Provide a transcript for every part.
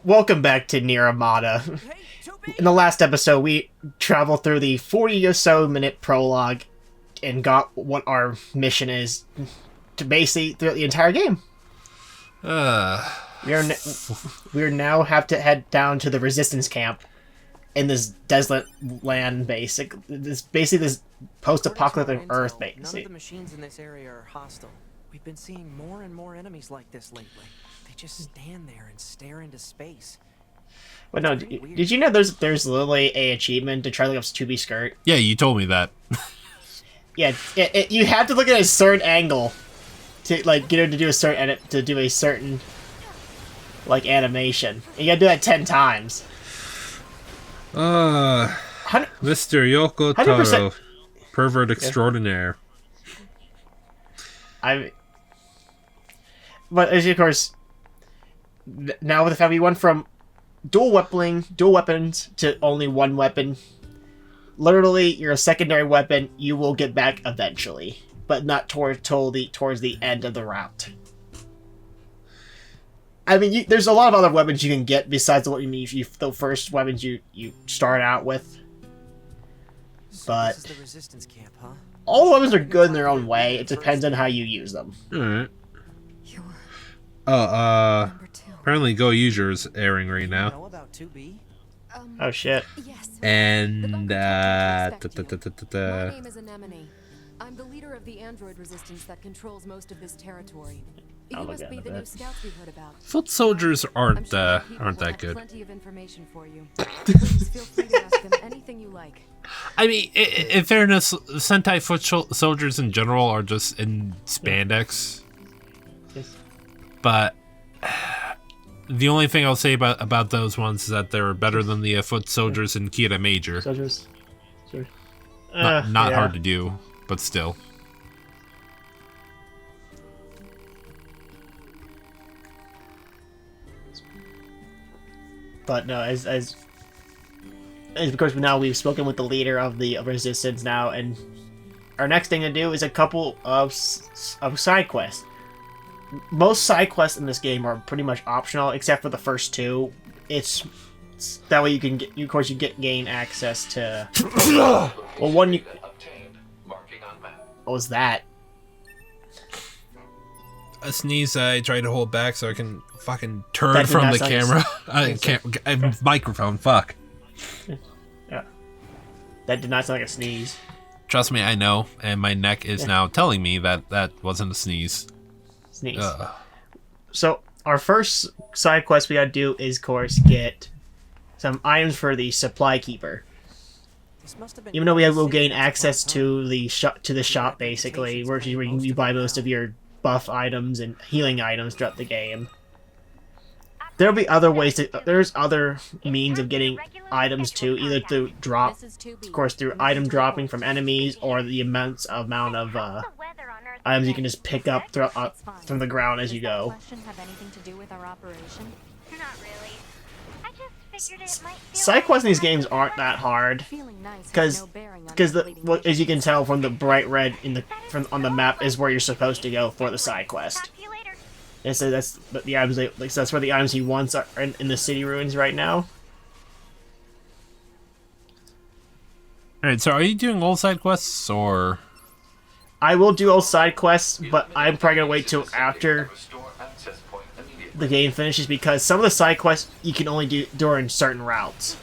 Welcome back to NeiR Automata. In the last episode, we traveled through the 40 or so minute prologue and got what our mission is to basically throughout the entire game. We are now have to head down to the resistance camp in this desolate land, this post-apocalyptic Earth, basically. None of the machines in this area are hostile. We've been seeing more and more enemies like this lately. They just stand there and stare into space. But no, did you know there's literally a achievement to try to look up 2B skirt? Yeah, you told me that. Yeah, you have to look at a certain angle to get her to do a certain animation. You gotta do that 10 times. Mr. Yoko Taro, pervert extraordinaire. But as of course, now with the fact we went from dual weapons to only one weapon. Literally, your secondary weapon you will get back eventually, but not towards the end of the route. I mean, there's a lot of other weapons you can get besides the first weapons you start out with. But this is the resistance camp, huh? all weapons are good in their own way. It depends on how you use them. Alright. Apparently Go User's airing right now. Know about 2B? Oh shit. Yes. And, My name is Anemone. I'm the leader of the android resistance that controls most of this territory. You I'll look must be into the that. new scouts we heard about. Foot soldiers I'm aren't sure my people will that have good. Plenty of information for you. Please feel free to ask them anything you like. I mean, in fairness, Sentai foot soldiers in general are just in spandex. Yes. But the only thing I'll say about those ones is that they're better than the foot soldiers in Kira Major. Soldiers. Sure. Not Yeah. hard to do, but still. But no, as of course now we've spoken with the leader of the resistance now, and our next thing to do is a couple of side quests. Most side quests in this game are pretty much optional, except for the first two. It's that way you can get, of course, gain access to. Well, one you. What was that? A sneeze I try to hold back so I can fucking turn That did from not the sound camera. I can't. Microphone, fuck. Yeah. That did not sound like a sneeze. Trust me, I know, and my neck is now telling me that that wasn't a sneeze. Sneeze. So our first side quest we gotta do is, of course, get some items for the supply keeper. This must have been Even though we will gain access to the shop basically, where you buy most of your buff items and healing items throughout the game. There'll be other ways there's other means of getting items too, either through of course, through item dropping from enemies, or the amount of items you can just pick up from the ground as you go. Have anything to do with our operation? Not really. I just figured it might feel Side quests in these games aren't that hard, Feeling nice because has no bearing on because completing as you can tell from the bright red on the map is where you're supposed to go for the side quest. talk to you later. And so that's the items so that's where the items he wants are in the city ruins right now. Alright, so are you doing all side quests, or...? I will do all side quests, but I'm probably gonna wait till after the game finishes, because some of the side quests you can only do during certain routes.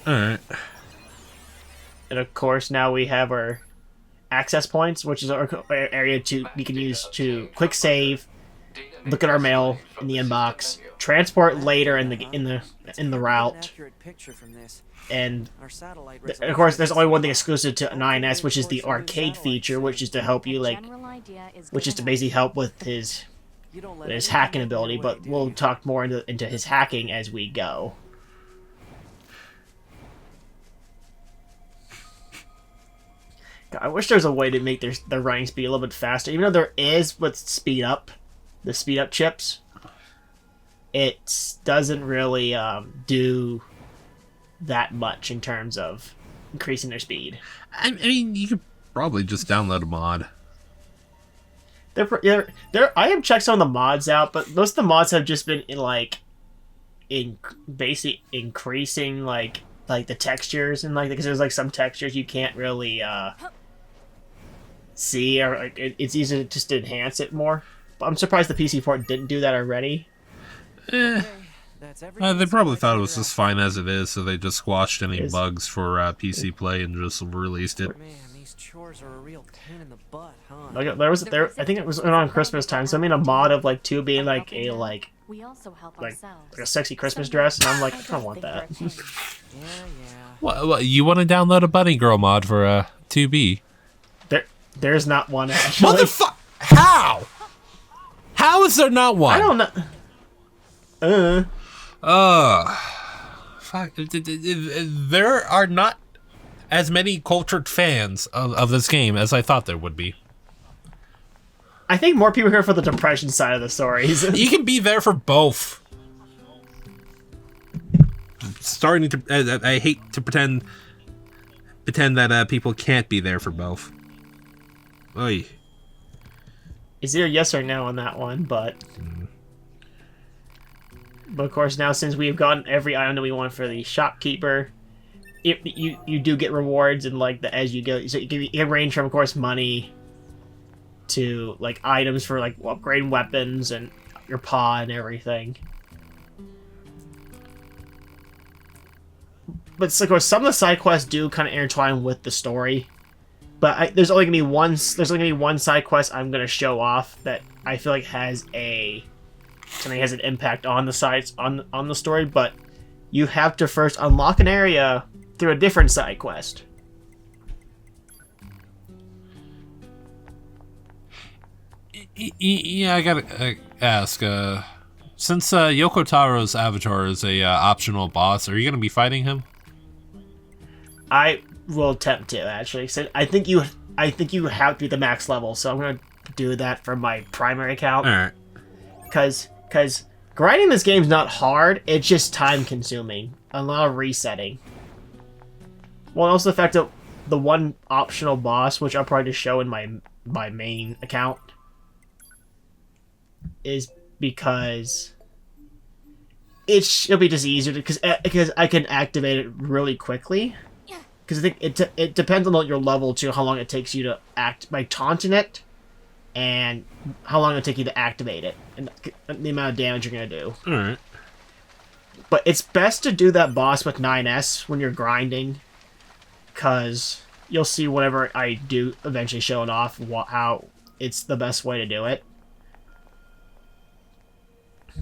Alright. And of course, now we have our access points, which is our area we can use to quick save, look at our mail in the inbox, transport later in the route, accurate picture from this. and Our satellite of course, there's only one thing exclusive to 9S, which is the arcade feature, which is to help you which is to basically help with his hacking ability. But we'll talk more into his hacking as we go. God, I wish there was a way to make their running speed a little bit faster. Even though there is with the speed up chips, it doesn't really do that much in terms of increasing their speed. I mean, you could probably just download a mod. I have checked some of the mods out, but most of the mods have just been in in basically increasing like the textures and like because there's like some textures you can't really see, or like it's easier to just enhance it more. But I'm surprised the PC port didn't do that already. That's They everything probably I thought it was figured just out. fine as it is, so they just squashed any Is- bugs for PC play and just released it. Man, these chores are a real pain in the butt, huh? Like there, I think it was around Christmas time. So I made a mod of like 2 being like a like We also help like ourselves. a sexy Christmas dress, and I'm like, I don't want that. Yeah, yeah. What, you want to download a Bunny Girl mod for 2B? There's not one actually. Motherfucker! How? How is there not one? I don't know. Fuck. There are not as many cultured fans of this game as I thought there would be. I think more people are here for the depression side of the stories. You can be there for both. Starting to, I hate to pretend that people can't be there for both. Oy. It's either yes or no on that one, but of course now since we've gotten every item that we want for the shopkeeper, you do get rewards and like as you go, so you can range from of course money to like items for like upgrading weapons and your paw and everything. But of course some of the side quests do kind of intertwine with the story. But there's only gonna be one side quest I'm gonna show off that I feel like has an impact on the sides on the story. But you have to first unlock an area through a different side quest. Yeah, I gotta ask. Since Yoko Taro's avatar is a optional boss, are you gonna be fighting him? I will attempt to actually. So I think you have to be the max level. So I'm gonna do that for my primary account. All right. Because grinding this game's not hard. It's just time consuming. A lot of resetting. Well, and also the fact that the one optional boss, which I'll probably just show in my main account, is because it'll be just easier because I can activate it really quickly. Because I think it depends on your level too, how long it takes you to act by taunting it, and how long it'll take you to activate it, and the amount of damage you're gonna do. All right. But it's best to do that boss with 9S when you're grinding, because you'll see whenever I do eventually show it off how it's the best way to do it. I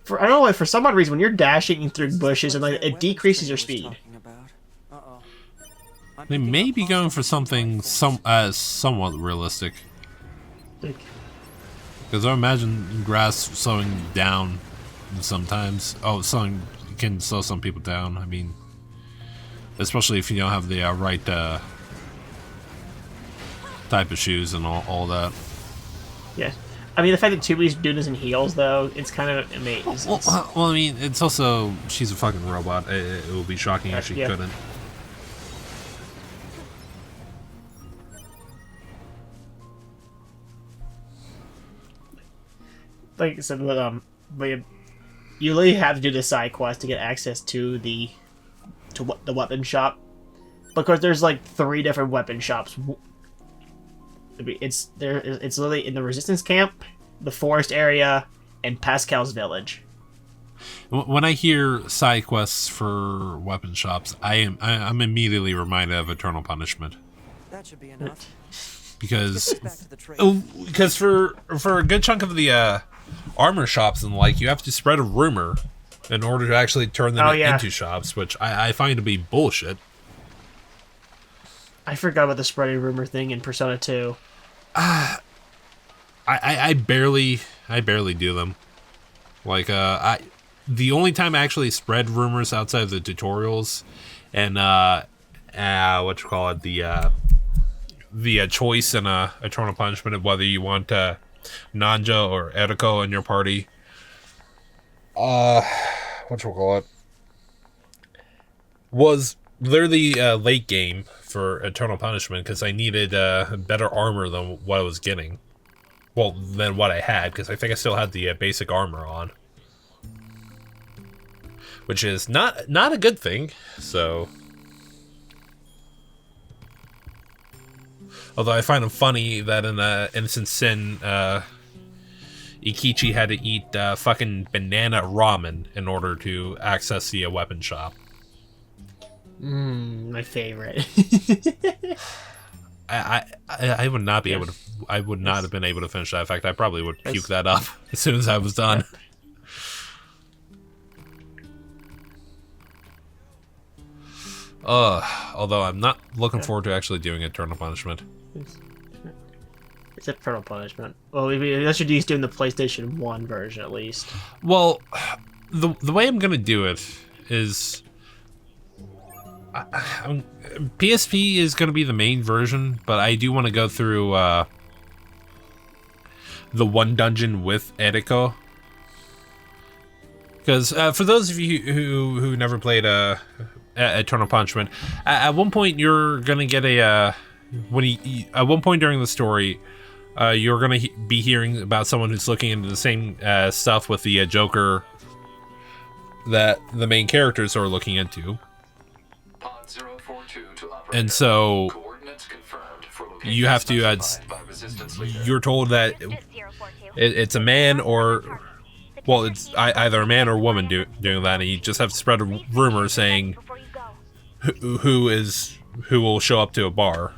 don't know why, for some odd reason, when you're dashing through bushes and like it decreases your speed. They may be going for something somewhat realistic. Because I imagine grass slowing down sometimes. Oh, slowing can slow some people down. I mean, especially if you don't have the right type of shoes and all that. Yeah. I mean, the fact that Tubi's doing this in heels, though, it's kind of amazing. Well, I mean, it's also, she's a fucking robot. It would be shocking if she couldn't. Like I said, but you really have to do the side quest to get access to the weapon shop. Because there's like 3 different weapon shops. It's literally in the Resistance camp, the forest area, and Pascal's village. When I hear side quests for weapon shops, I'm immediately reminded of Eternal Punishment. That should be enough. Because Back to the trade. for a good chunk of the armor shops and like, you have to spread a rumor in order to actually turn them into shops, which I find to be bullshit. I forgot about the spreading rumor thing in Persona 2. I barely do them. Like the only time I actually spread rumors outside of the tutorials and the choice in Eternal Punishment of whether you want Nanja or Eriko in your party. Was literally late game for Eternal Punishment because I needed better armor than what I was getting. Well, than what I had, because I think I still had the basic armor on. which is not a good thing. So, although I find it funny that in Innocent Sin, Ikichi had to eat fucking banana ramen in order to access the weapon shop. My favorite. I would not be able to. I would not have been able to finish that. In fact, I probably would puke that up as soon as I was done. Although I'm not looking forward to actually doing Eternal Punishment. It's Eternal Punishment. Well, that's what he's doing the PlayStation 1 version at least. Well, the way I'm gonna do it is, PSP is gonna be the main version, but I do want to go through the one dungeon with Eriko. Because for those of you who never played Eternal Punishment, at one point you're gonna get at one point during the story, you're gonna be hearing about someone who's looking into the same stuff with the Joker that the main characters are looking into. And so you have to you're told that it's a man or, well, it's either a man or a woman doing that, and you just have to spread a rumor saying who will show up to a bar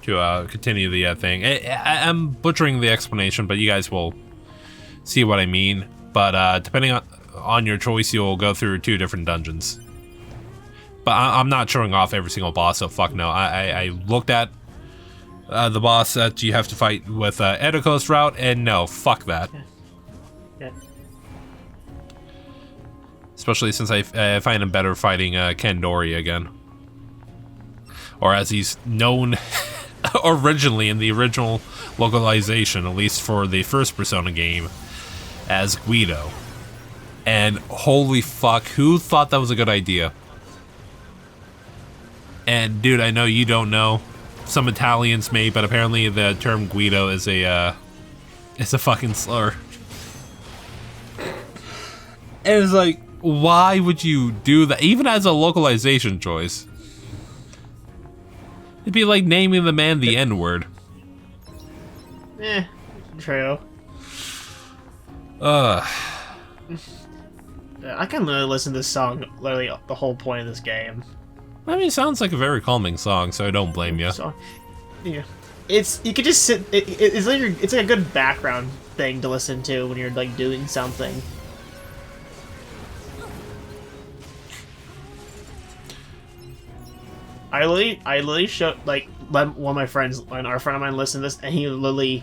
to continue the thing. I'm butchering the explanation, but you guys will see what I mean. But depending on your choice, you'll go through 2 different dungeons. But I'm not showing off every single boss, so fuck no. I looked at the boss that you have to fight with Eriko's route, and no, fuck that. Yeah. Especially since I find him better fighting Ken Dori again. Or as he's known originally in the original localization, at least for the first Persona game, as Guido. And holy fuck, who thought that was a good idea? And dude, I know you don't know. Some Italians may, but apparently the term Guido is a fucking slur. And it's like, why would you do that? Even as a localization choice. It'd be like naming the man the N-word. True. I can literally listen to this song literally the whole point of this game. I mean, it sounds like a very calming song, so I don't blame you. So, yeah, you could just sit. It's like a good background thing to listen to when you're like doing something. I literally showed let one of my friends, our friend of mine, listen to this, and he literally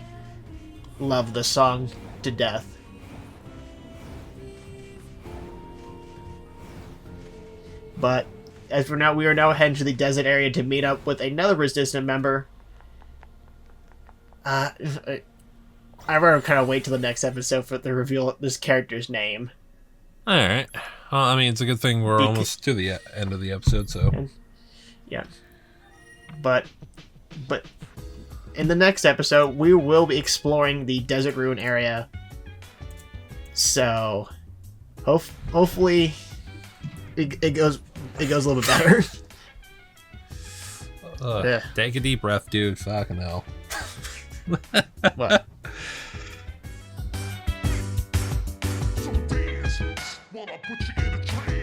loved the song to death. But as for now, we are now heading to the desert area to meet up with another Resistance member. I'd rather kind of wait till the next episode for to reveal this character's name. Alright. Well, I mean, it's a good thing we're almost to the end of the episode, so... Yeah. But in the next episode, we will be exploring the Desert Ruin area. So, hopefully, it goes a little bit better. Yeah. Take a deep breath, dude. Fucking hell. What? So dance while I put you in a trance.